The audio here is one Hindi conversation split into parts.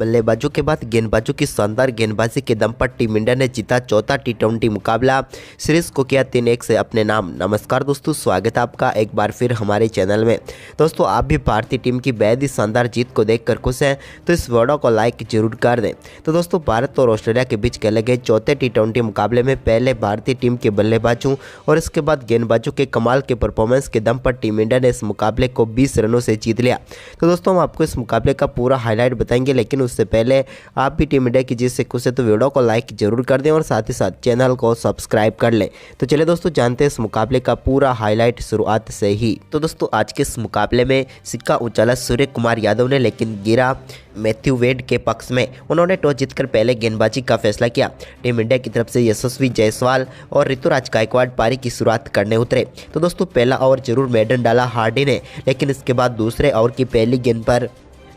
बल्लेबाजों के बाद गेंदबाजों की शानदार गेंदबाजी के दम पर टीम इंडिया ने जीता चौथा टी20 मुकाबला। सीरीज को किया 3-1 से अपने नाम। नमस्कार दोस्तों, स्वागत है आपका एक बार फिर हमारे चैनल में। दोस्तों, आप भी भारतीय टीम की बेहद ही शानदार जीत को देखकर खुश हैं तो इस वीडियो को लाइक जरूर कर दें। तो दोस्तों, भारत और ऑस्ट्रेलिया के बीच खेले गए चौथे टी20 मुकाबले में पहले भारतीय टीम के बल्लेबाजों और इसके बाद गेंदबाजों के कमाल के परफॉर्मेंस के दम पर टीम इंडिया ने इस मुकाबले को 20 रनों से जीत लिया। तो दोस्तों, हम आपको इस मुकाबले का पूरा हाईलाइट बताएंगे, लेकिन उससे पहले आप भी टीम इंडिया की जीत से खुश है तो वीडियो को लाइक जरूर कर दें और साथ ही साथ चैनल को सब्सक्राइब कर लें। तो चलिए दोस्तों, जानते हैं इस मुकाबले का पूरा हाईलाइट शुरुआत से ही। तो दोस्तों, आज के इस मुकाबले में सिक्का उछाला सूर्य कुमार यादव ने, लेकिन गिरा मैथ्यू वेड के पक्ष में। उन्होंने टॉस जीतकर पहले गेंदबाजी का फैसला किया। टीम इंडिया की तरफ से यशस्वी जायसवाल और ऋतुराज गायकवाड़ पारी की शुरुआत करने उतरे। तो दोस्तों, पहला ओवर जरूर मेडन डाला हार्डी ने, लेकिन इसके बाद दूसरे ओवर की पहली गेंद पर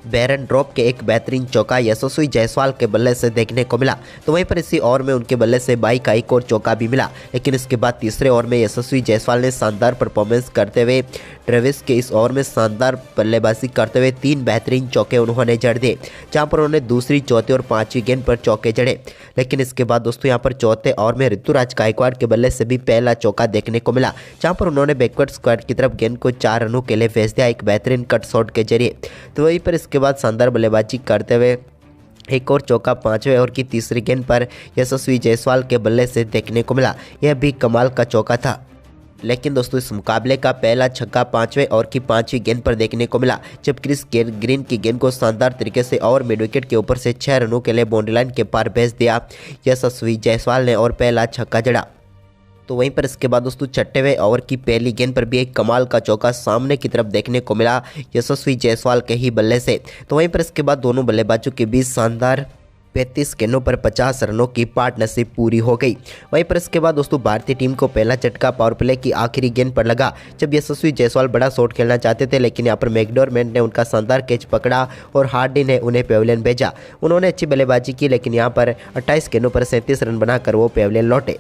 बैरन ड्रॉप के एक बेहतरीन चौका यशस्वी जायसवाल के बल्ले से देखने को मिला। तो वहीं पर इसी ओवर में उनके बल्ले से 22 का एक और चौका भी मिला, लेकिन इसके बाद तीसरे ओवर में यशस्वी जायसवाल ने शानदार परफॉर्मेंस करते हुए ट्रेविस के इस ओवर में शानदार बल्लेबाजी करते हुए 3 बेहतरीन चौके उन्होंने जड़ दिए, जहां पर उन्होंने दूसरी, चौथी और पांचवी गेंद पर चौके जड़े। लेकिन इसके बाद दोस्तों, यहां पर चौथे ओवर में ऋतुराज गायकवाड़ के बल्ले से भी पहला चौका देखने को मिला, जहां पर उन्होंने बैकवर्ड स्क्वायर की तरफ गेंद को 4 रनों के लिए भेज दिया एक बेहतरीन कट शॉट के जरिए। तो वहीं पर इसके बाद शानदार बल्लेबाजी करते हुए एक और चौका 5वें ओवर की तीसरी गेंद पर यशस्वी जायसवाल के बल्ले से देखने को मिला। यह भी कमाल का चौका था। लेकिन दोस्तों, इस मुकाबले का पहला छक्का 5वें ओवर की 5वीं गेंद पर देखने को मिला, जब क्रिस ग्रीन की गेंद को शानदार तरीके से ओवर मिड विकेट के ऊपर से 6 रनों के लिए बाउंड्री लाइन के पार भेज दिया यशस्वी जायसवाल ने और पहला छक्का जड़ा। तो वहीं पर इसके बाद दोस्तों, 6वें ओवर की पहली गेंद पर भी एक कमाल का चौका सामने की तरफ देखने को मिला यशस्वी जायसवाल के ही बल्ले से। तो वहीं पर इसके बाद दोनों बल्लेबाजों के बीच शानदार 35 गेंदों पर 50 रनों की पार्टनरशिप पूरी हो गई। वहीं पर इसके बाद दोस्तों, भारतीय टीम को पहला झटका पावर प्ले की आखिरी गेंद पर लगा, जब यशस्वी जायसवाल बड़ा शॉट खेलना चाहते थे, लेकिन यहाँ पर मैकडॉर्मेंट ने उनका शानदार कैच पकड़ा और हार्डी ने उन्हें पेविलियन भेजा। उन्होंने अच्छी बल्लेबाजी की, लेकिन यहाँ पर 28 गेंदों पर 37 रन बनाकर वो पेविलियन लौटे।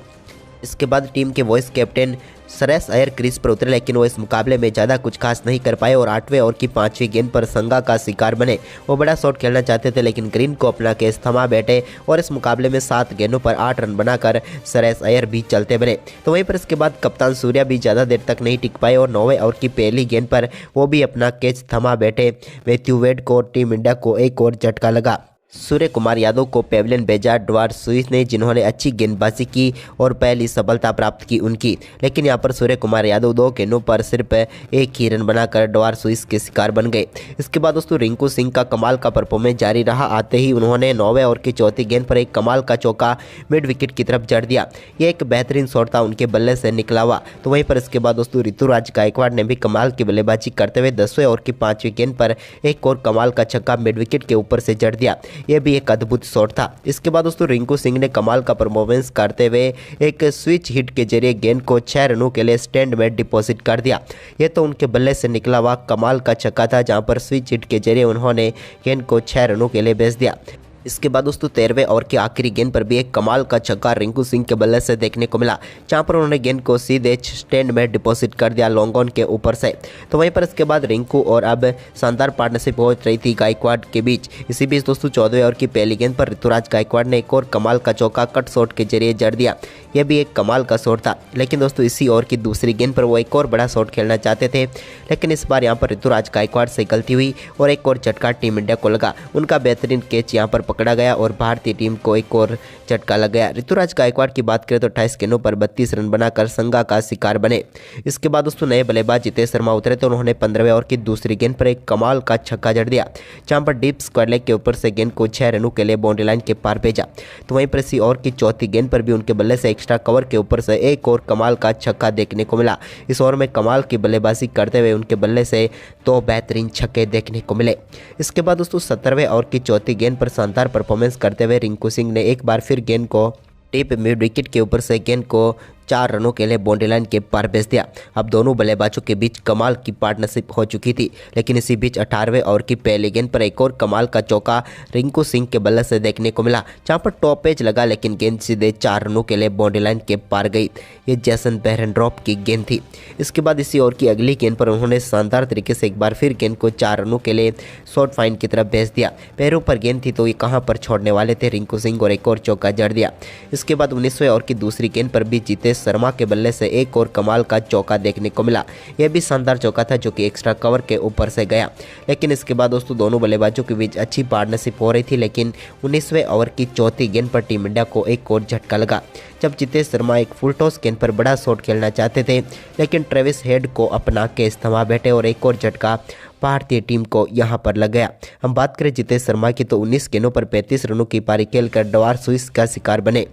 इसके बाद टीम के vice captain Shreyas Iyer crease पर उतरे, लेकिन वो इस मुकाबले में ज़्यादा कुछ खास नहीं कर पाए और 8वें ओवर की 5वीं गेंद पर संगा का शिकार बने। वो बड़ा शॉट खेलना चाहते थे, लेकिन ग्रीन को अपना केस थमा बैठे और इस मुकाबले में 7 गेंदों पर 8 रन बनाकर श्रेयस अय्यर भी चलते बने। तो वहीं पर इसके बाद कप्तान सूर्या भी ज़्यादा देर तक नहीं टिक पाए और 9वें ओवर की पहली गेंद पर वो भी अपना कैच थमा बैठे मैथ्यू वेड को। टीम इंडिया को एक और झटका लगा। सूर्य कुमार यादव को पेविलियन भेजा ड्वार सुइस ने, जिन्होंने अच्छी गेंदबाजी की और पहली सफलता प्राप्त की उनकी। लेकिन यहां पर सूर्य कुमार यादव 2 गेंदों पर सिर्फ 1 ही रन बनाकर ड्वार सुइस के शिकार बन गए। इसके बाद दोस्तों, रिंकू सिंह का कमाल का परफॉर्मेंस जारी रहा। आते ही उन्होंने 9वें ओवर की चौथी गेंद पर एक कमाल का चौका मिड विकेट की तरफ जड़ दिया। यह एक बेहतरीन शॉट था, उनके बल्ले से निकला हुआ। तो वहीं पर इसके बाद दोस्तों, ऋतुराज गायकवाड़ ने भी कमाल की बल्लेबाजी करते हुए 10वें ओवर की 5वीं गेंद पर एक और कमाल का छक्का मिड विकेट के ऊपर से जड़ दिया। यह भी एक अद्भुत शॉट था। इसके बाद दोस्तों, रिंकू सिंह ने कमाल का परफॉर्मेंस करते हुए एक स्विच हिट के जरिए गेंद को 6 रनों के लिए स्टैंड में डिपॉजिट कर दिया। यह तो उनके बल्ले से निकला हुआ कमाल का छक्का था, जहां पर स्विच हिट के जरिए उन्होंने गेंद को 6 रनों के लिए भेज दिया। इसके बाद दोस्तों, 13वें ओवर की आखिरी गेंद पर भी एक कमाल का छक्का रिंकू सिंह के बल्ले से देखने को मिला, जहां पर उन्होंने गेंद को सीधे स्टैंड में डिपॉजिट कर दिया लॉन्ग ऑन के ऊपर से। तो वहीं पर इसके बाद रिंकू और अब शानदार पार्टनरशिप हो रही थी गायकवाड़ के बीच। इसी बीच दोस्तों, 14वें ओवर की पहली गेंद पर ऋतुराज गायकवाड़ ने एक और कमाल का चौका कट शॉट के जरिए जड़ दिया। यह भी एक कमाल का शॉट था। लेकिन दोस्तों, इसी ओवर की दूसरी गेंद पर वो एक और बड़ा शॉट खेलना चाहते थे, लेकिन इस बार यहाँ पर ऋतुराज गायकवाड़ से गलती हुई और एक और झटका टीम इंडिया को लगा। उनका बेहतरीन कैच यहाँ पर पकड़ा गया और भारतीय टीम को एक और झटका लग गया। ऋतुराज गायकवाड़ की बात करें तो 28 गेंदों पर 32 रन बनाकर संगा का शिकार बने। इसके बाद दोस्तों, नए बल्लेबाज जितेश शर्मा उतरे तो उन्होंने 15वें ओवर की दूसरी गेंद पर एक कमाल का छक्का जड़ दिया, जहां पर डीप स्क्वायर लेग के ऊपर से गेंद को 6 रनों के लिए बाउंड्री लाइन के पार भेजा। तो वहीं पर इसी ओवर की चौथी गेंद पर भी उनके बल्ले से एक्स्ट्रा कवर के ऊपर से एक और कमाल का छक्का देखने को मिला। इस ओवर में कमाल की बल्लेबाजी करते हुए उनके बल्ले से 2 बेहतरीन छक्के देखने को मिले। इसके बाद दोस्तों, 17वें ओवर की चौथी गेंद पर शानदार परफॉर्मेंस करते हुए रिंकू सिंह ने एक बार फिर गेंद को टिप मिड विकेट के ऊपर से गेंद को 4 रनों के लिए बाउंड्री लाइन के पार भेज दिया। अब दोनों बल्लेबाजों के बीच कमाल की पार्टनरशिप हो चुकी थी, लेकिन इसी बीच 18वें ओवर की पहली गेंद पर एक और कमाल का चौका रिंकू सिंह के बल्ले से देखने को मिला, जहां पर टॉप एज लगा लेकिन गेंद सीधे 4 रनों के लिए बाउंड्री लाइन के पार गई। ये जेसन बेहरेनड्रॉप की गेंद थी। इसके बाद इसी ओवर की अगली गेंद पर उन्होंने शानदार तरीके से एक बार फिर गेंद को 4 रनों के लिए शॉर्ट फाइन की तरफ भेज दिया। पैरों पर गेंद थी तो ये कहां पर छोड़ने वाले थे रिंकू सिंह, और एक और चौका जड़ दिया। इसके बाद 19वें ओवर की दूसरी गेंद पर भी जितेश शर्मा के बल्ले से एक और कमाल का चौका देखने को मिला। यह भी शानदार चौका था जो कि एक्स्ट्रा कवर के ऊपर से गया। लेकिन इसके बाद दोस्तों दोनों बल्लेबाजों के बीच अच्छी पार्टनरशिप हो रही थी, लेकिन 19वें ओवर की चौथी गेंद पर टीम इंडिया को एक और झटका लगा, जब जितेश शर्मा एक फुल टॉस गेंद पर बड़ा शॉट खेलना चाहते थे, लेकिन ट्रेविस हेड को अपना के थमा बैठे और एक और झटका भारतीय टीम को यहां पर लग गया। हम बात करें जितेश शर्मा की तो 19 गेंदों पर 35 रनों की पारी खेलकर डवार स्विस का शिकार बने।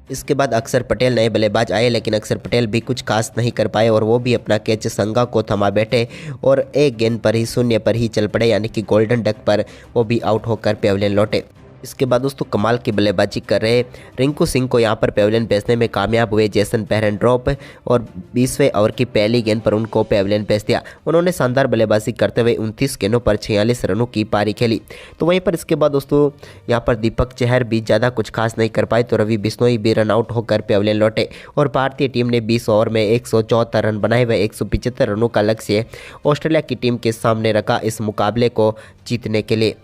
इसके बाद अक्षर पटेल नए बल्लेबाज आए, लेकिन अक्षर पटेल भी कुछ खास नहीं कर पाए और वो भी अपना कैच संगा को थमा बैठे और एक गेंद पर ही शून्य पर ही चल पड़े, यानी कि गोल्डन डक पर वो भी आउट होकर पेविलियन लौटे। इसके बाद दोस्तों कमाल की बल्लेबाजी कर रहे रिंकू सिंह को यहां पर पेविलियन भेजने में कामयाब हुए जेसन बेहरेनड्रॉप, और 20वें ओवर की पहली गेंद पर उनको पेविलियन भेज दिया। उन्होंने शानदार बल्लेबाजी करते हुए 29 गेंदों पर 46 रनों की पारी खेली। तो वहीं पर इसके बाद दोस्तों यहां पर दीपक चहर भी ज़्यादा कुछ खास नहीं कर पाए, तो रवि बिश्नोई भी रन आउट होकर पेविलियन लौटे और भारतीय टीम ने 20 ओवर में 174 रन बनाए हुए 175 रनों का लक्ष्य ऑस्ट्रेलिया की टीम के सामने रखा इस मुकाबले को जीतने के लिए।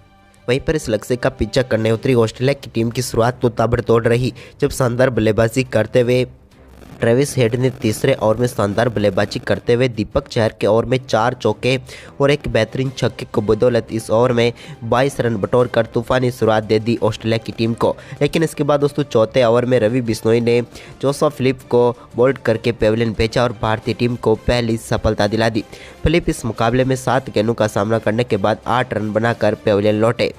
वहीं पर इस लक्ष्य का पीछा करने उतरी ऑस्ट्रेलिया की टीम की शुरुआत तो ताबड़तोड़ रही, जब शानदार बल्लेबाजी करते हुए ट्रेविस हेड ने तीसरे ओवर में शानदार बल्लेबाजी करते हुए दीपक चहर के ओवर में 4 चौके और एक बेहतरीन छक्के को बदौलत इस ओवर में 22 रन बटोर कर तूफानी शुरुआत दे दी ऑस्ट्रेलिया की टीम को। लेकिन इसके बाद दोस्तों चौथे ओवर में रवि बिश्नोई ने जोसेफ फिलिप को बोल्ड करके पेविलियन भेजा और भारतीय टीम को पहली सफलता दिला दी। फिलिप इस मुकाबले में 7 गेंदों का सामना करने के बाद 8 रन बनाकर पेविलियन लौटे।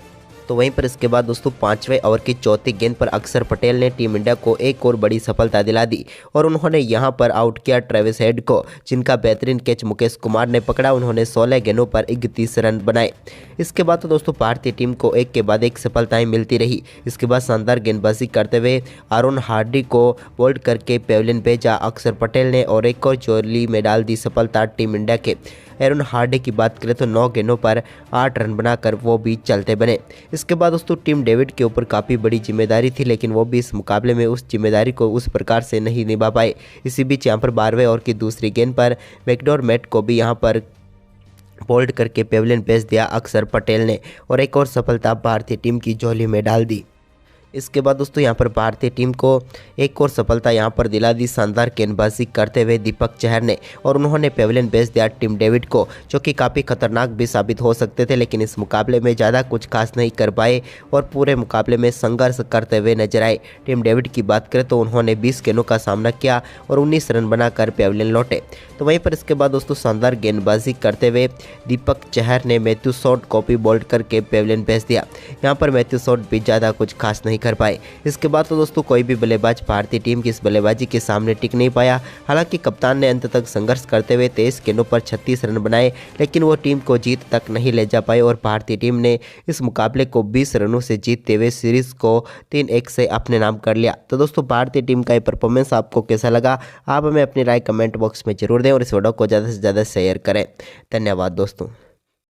तो वहीं पर इसके बाद दोस्तों 5वें ओवर की चौथी गेंद पर अक्षर पटेल ने टीम इंडिया को एक और बड़ी सफलता दिला दी और उन्होंने यहां पर आउट किया ट्रेविस हेड को, जिनका बेहतरीन कैच मुकेश कुमार ने पकड़ा। उन्होंने 16 गेंदों पर 31 रन बनाए। इसके बाद तो दोस्तों भारतीय टीम को एक के बाद एक सफलताएं मिलती रही। इसके बाद शानदार गेंदबाजी करते हुए अरुण हार्डी को बोल्ड करके पेविलियन भेजा अक्षर पटेल ने और एक और झोली में डाल दी सफलता टीम इंडिया के। अरुण हार्डी की बात करें तो 9 गेंदों पर 8 रन बनाकर वो भी चलते बने। इसके बाद दोस्तों टीम डेविड के ऊपर काफ़ी बड़ी जिम्मेदारी थी, लेकिन वो भी इस मुकाबले में उस जिम्मेदारी को उस प्रकार से नहीं निभा पाए। इसी बीच यहाँ पर 12वें ओवर की दूसरी गेंद पर मैकडॉर्मेट को भी यहाँ पर बोल्ड करके पेविलियन भेज दिया अक्षर पटेल ने और एक और सफलता भारतीय टीम की झोली में डाल दी। इसके बाद दोस्तों यहाँ पर भारतीय टीम को एक और सफलता यहाँ पर दिला दी शानदार गेंदबाजी करते हुए दीपक चहर ने, और उन्होंने पेविलियन भेज दिया टीम डेविड को, जो कि काफ़ी खतरनाक भी साबित हो सकते थे, लेकिन इस मुकाबले में ज़्यादा कुछ खास नहीं कर पाए और पूरे मुकाबले में संघर्ष करते हुए नजर आए। टीम डेविड की बात करें तो उन्होंने 20 गेंदों का सामना किया और 19 रन बनाकर पेविलियन लौटे। तो वहीं पर इसके बाद दोस्तों शानदार गेंदबाजी करते हुए दीपक चहर ने मैथ्यू शॉट को भी बोल्ड करके पेविलियन भेज दिया। यहाँ पर मैथ्यू शॉट भी ज़्यादा कुछ खास नहीं कर पाए। इसके बाद तो दोस्तों कोई भी बल्लेबाज भारतीय टीम की इस बल्लेबाजी के सामने टिक नहीं पाया। हालांकि कप्तान ने अंत तक संघर्ष करते हुए 23 गेंदों पर 36 रन बनाए, लेकिन वो टीम को जीत तक नहीं ले जा पाए और भारतीय टीम ने इस मुकाबले को 20 रनों से जीतते हुए सीरीज को 3-1 से अपने नाम कर लिया। तो दोस्तों भारतीय टीम का ये परफॉर्मेंस आपको कैसा लगा, आप हमें अपनी राय कमेंट बॉक्स में जरूर दें और इस वीडियो को ज़्यादा से ज़्यादा शेयर करें। धन्यवाद दोस्तों।